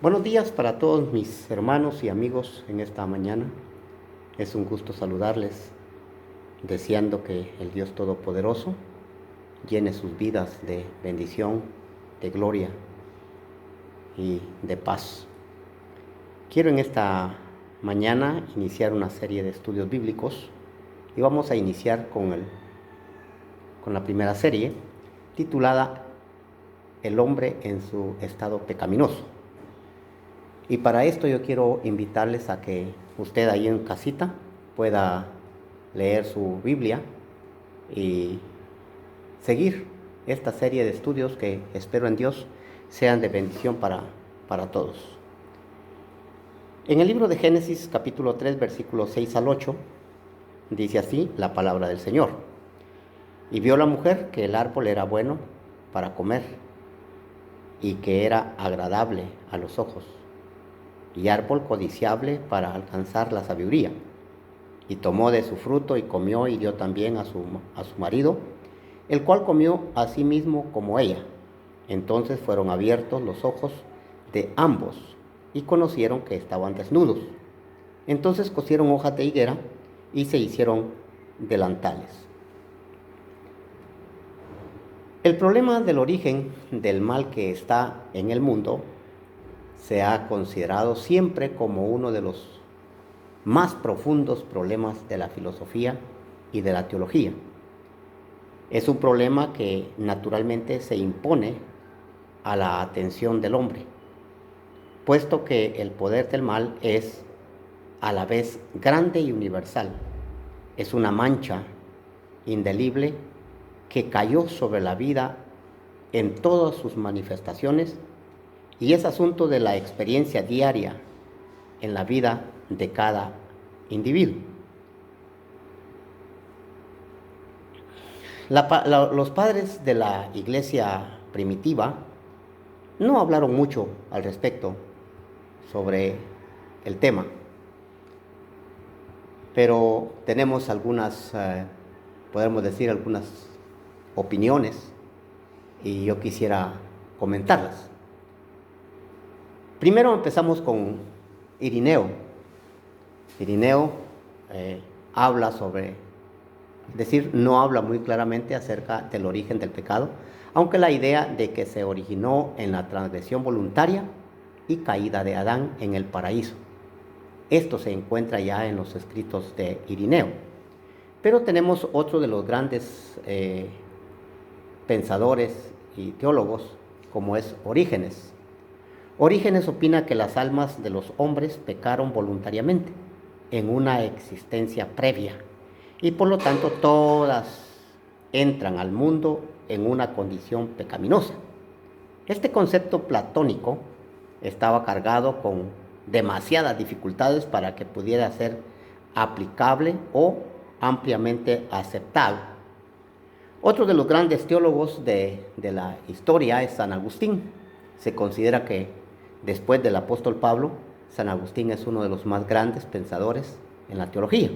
Buenos días para todos mis hermanos y amigos en esta mañana. Es un gusto saludarles, deseando que el Dios Todopoderoso llene sus vidas de bendición, de gloria y de paz. Quiero en esta mañana iniciar una serie de estudios bíblicos y vamos a iniciar con la primera serie titulada El hombre en su estado pecaminoso. Y para esto yo quiero invitarles a que usted ahí en casita pueda leer su Biblia y seguir esta serie de estudios que espero en Dios sean de bendición para todos. En el libro de Génesis capítulo 3 versículos 6 al 8 dice así la palabra del Señor. Y vio la mujer que el árbol era bueno para comer y que era agradable a los ojos y árbol codiciable para alcanzar la sabiduría. Y tomó de su fruto y comió y dio también a su marido, el cual comió asimismo como ella. Entonces fueron abiertos los ojos de ambos y conocieron que estaban desnudos. Entonces cosieron hojas de higuera y se hicieron delantales. El problema del origen del mal que está en el mundo se ha considerado siempre como uno de los más profundos problemas de la filosofía y de la teología. Es un problema que naturalmente se impone a la atención del hombre, puesto que el poder del mal es a la vez grande y universal. Es una mancha indeleble que cayó sobre la vida en todas sus manifestaciones y es asunto de la experiencia diaria en la vida de cada individuo. Los padres de la iglesia primitiva no hablaron mucho al respecto sobre el tema, pero tenemos algunas, podemos decir, algunas opiniones y yo quisiera comentarlas. Primero empezamos con Irineo. Irineo habla sobre, es decir, no habla muy claramente acerca del origen del pecado, aunque la idea de que se originó en la transgresión voluntaria y caída de Adán en el paraíso. Esto se encuentra ya en los escritos de Irineo. Pero tenemos otro de los grandes pensadores y teólogos, como es Orígenes. Orígenes opina que las almas de los hombres pecaron voluntariamente en una existencia previa y por lo tanto todas entran al mundo en una condición pecaminosa. Este concepto platónico estaba cargado con demasiadas dificultades para que pudiera ser aplicable o ampliamente aceptable. Otro de los grandes teólogos de la historia es San Agustín. Se considera que después del apóstol Pablo, San Agustín es uno de los más grandes pensadores en la teología.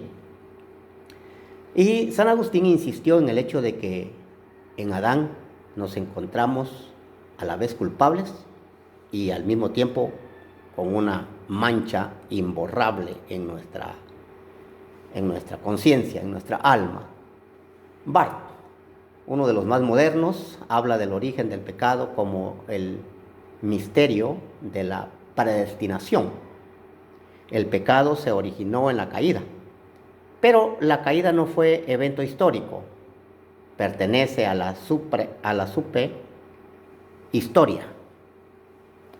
Y San Agustín insistió en el hecho de que en Adán nos encontramos a la vez culpables y al mismo tiempo con una mancha imborrable en nuestra conciencia, en nuestra alma. Barth, uno de los más modernos, habla del origen del pecado como el misterio de la predestinación. El pecado se originó en la caída, pero la caída no fue evento histórico, pertenece a la superhistoria.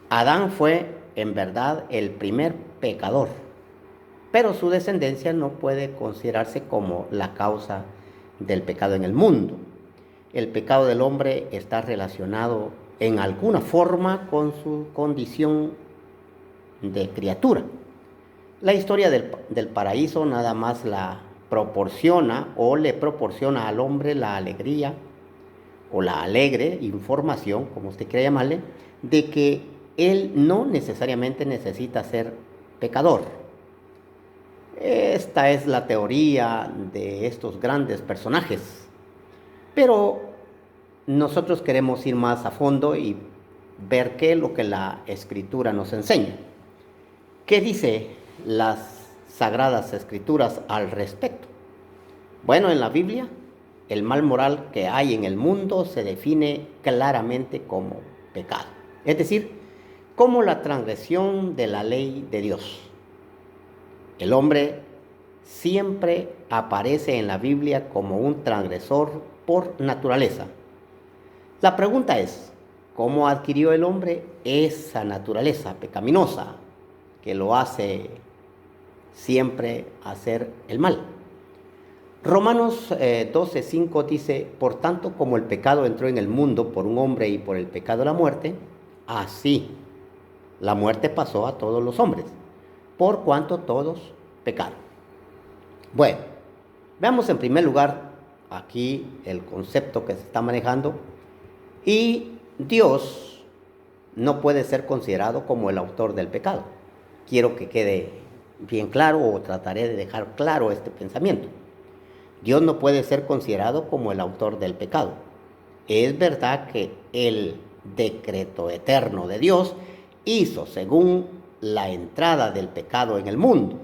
Adán fue en verdad el primer pecador, pero su descendencia no puede considerarse como la causa del pecado en el mundo. El pecado del hombre está relacionado en alguna forma con su condición de criatura. La historia del paraíso nada más la proporciona o le proporciona al hombre la alegría o la alegre información, como usted quiera llamarle, de que él no necesariamente necesita ser pecador. Esta es la teoría de estos grandes personajes, pero nosotros queremos ir más a fondo y ver qué es lo que la Escritura nos enseña. ¿Qué dice las Sagradas Escrituras al respecto? Bueno, en la Biblia, el mal moral que hay en el mundo se define claramente como pecado. Es decir, como la transgresión de la ley de Dios. El hombre siempre aparece en la Biblia como un transgresor por naturaleza. La pregunta es, ¿cómo adquirió el hombre esa naturaleza pecaminosa que lo hace siempre hacer el mal? Romanos 12:5 dice, por tanto, como el pecado entró en el mundo por un hombre y por el pecado la muerte, así la muerte pasó a todos los hombres, por cuanto todos pecaron. Bueno, veamos en primer lugar aquí el concepto que se está manejando. Y Dios no puede ser considerado como el autor del pecado. Quiero que quede bien claro, o trataré de dejar claro este pensamiento. Dios no puede ser considerado como el autor del pecado. Es verdad que el decreto eterno de Dios hizo según la entrada del pecado en el mundo.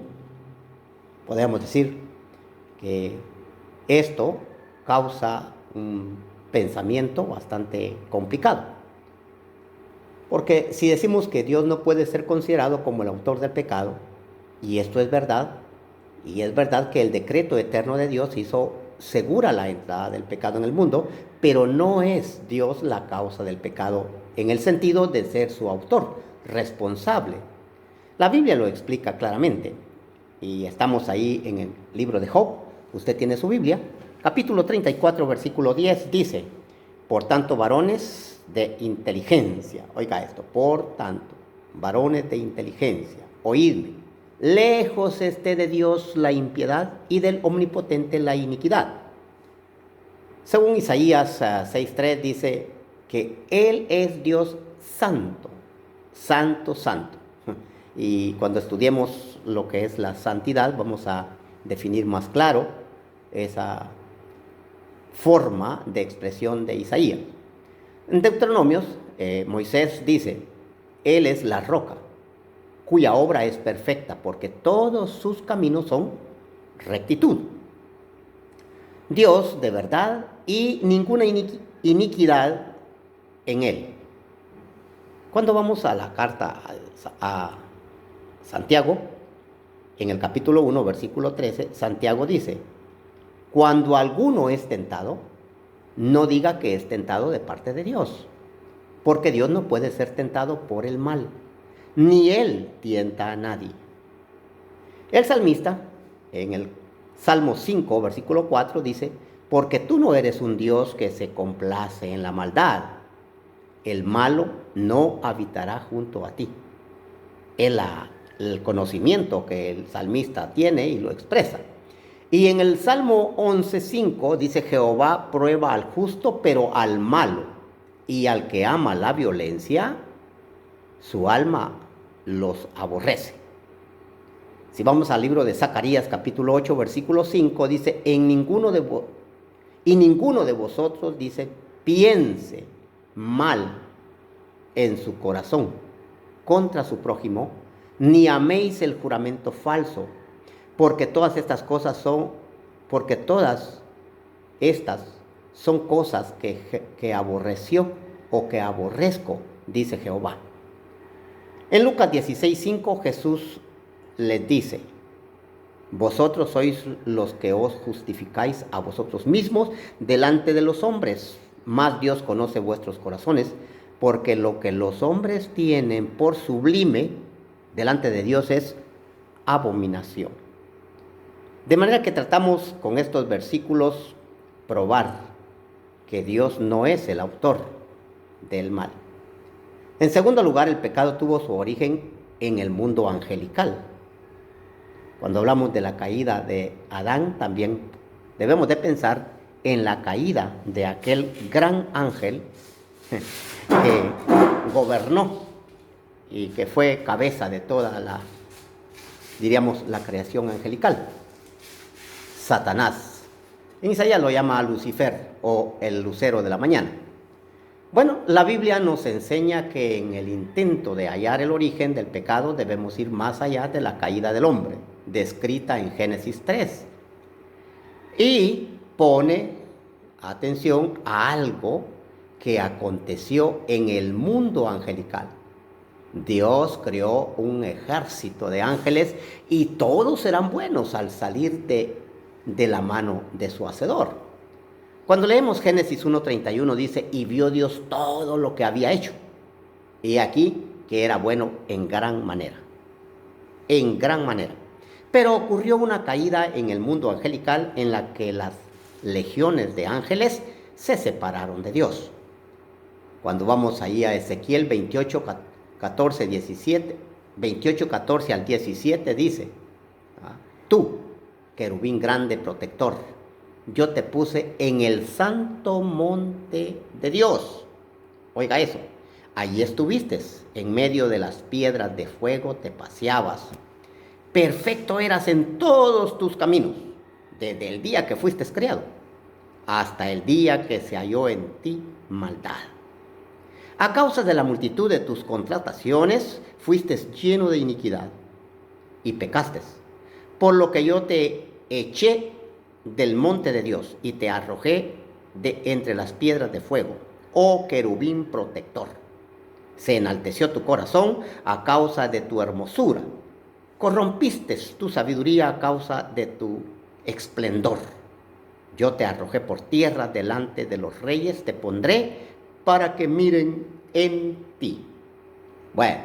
Podemos decir que esto causa un pensamiento bastante complicado. Porque si decimos que Dios no puede ser considerado como el autor del pecado, y esto es verdad, y es verdad que el decreto eterno de Dios hizo segura la entrada del pecado en el mundo, pero no es Dios la causa del pecado en el sentido de ser su autor, responsable. La Biblia lo explica claramente, y estamos ahí en el libro de Job. Usted tiene su Biblia, capítulo 34, versículo 10, dice, por tanto, varones de inteligencia, oiga esto, por tanto, varones de inteligencia, oídme, lejos esté de Dios la impiedad y del omnipotente la iniquidad. Según Isaías 6:3 dice que Él es Dios santo, santo, santo. Y cuando estudiemos lo que es la santidad, vamos a definir más claro esa forma de expresión de Isaías. En Deuteronomios, Moisés dice, Él es la roca, cuya obra es perfecta, porque todos sus caminos son rectitud. Dios de verdad y ninguna iniquidad en Él. Cuando vamos a la carta a Santiago, en el capítulo 1, versículo 13, Santiago dice, cuando alguno es tentado, no diga que es tentado de parte de Dios, porque Dios no puede ser tentado por el mal, ni Él tienta a nadie. El salmista, en el Salmo 5, versículo 4, dice, porque tú no eres un Dios que se complace en la maldad, el malo no habitará junto a ti. El conocimiento que el salmista tiene y lo expresa. Y en el Salmo 11:5 dice, Jehová prueba al justo, pero al malo, y al que ama la violencia, su alma los aborrece. Si vamos al libro de Zacarías, capítulo 8, versículo 5, dice, ninguno de vosotros, dice, piense mal en su corazón contra su prójimo, ni améis el juramento falso, porque todas estas son cosas que aborreció o que aborrezco, dice Jehová. En Lucas 16:5 Jesús les dice, vosotros sois los que os justificáis a vosotros mismos delante de los hombres, mas Dios conoce vuestros corazones, porque lo que los hombres tienen por sublime delante de Dios es abominación. De manera que tratamos con estos versículos probar que Dios no es el autor del mal. En segundo lugar, el pecado tuvo su origen en el mundo angelical. Cuando hablamos de la caída de Adán, también debemos de pensar en la caída de aquel gran ángel que gobernó y que fue cabeza de toda la creación angelical, Satanás. En Isaías lo llama Lucifer o el lucero de la mañana. Bueno, la Biblia nos enseña que en el intento de hallar el origen del pecado debemos ir más allá de la caída del hombre, descrita en Génesis 3. Y pone atención a algo que aconteció en el mundo angelical. Dios creó un ejército de ángeles y todos eran buenos al salir de la mano de su Hacedor. Cuando leemos Génesis 1:31 dice, y vio Dios todo lo que había hecho. Y aquí que era bueno en gran manera. En gran manera. Pero ocurrió una caída en el mundo angelical en la que las legiones de ángeles se separaron de Dios. Cuando vamos ahí a Ezequiel 28, 14, 17, 28, 14 al 17 dice, tú, querubín grande protector, yo te puse en el santo monte de Dios. Oiga eso, allí estuviste, en medio de las piedras de fuego te paseabas. Perfecto eras en todos tus caminos, desde el día que fuiste criado, hasta el día que se halló en ti maldad. A causa de la multitud de tus contrataciones, fuiste lleno de iniquidad y pecaste, por lo que yo te eché del monte de Dios y te arrojé de entre las piedras de fuego, oh querubín protector. Se enalteció tu corazón a causa de tu hermosura, corrompiste tu sabiduría a causa de tu esplendor. Yo te arrojé por tierra delante de los reyes, te pondré para que miren en ti. Bueno,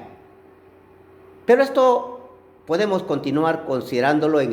pero esto podemos continuar considerándolo en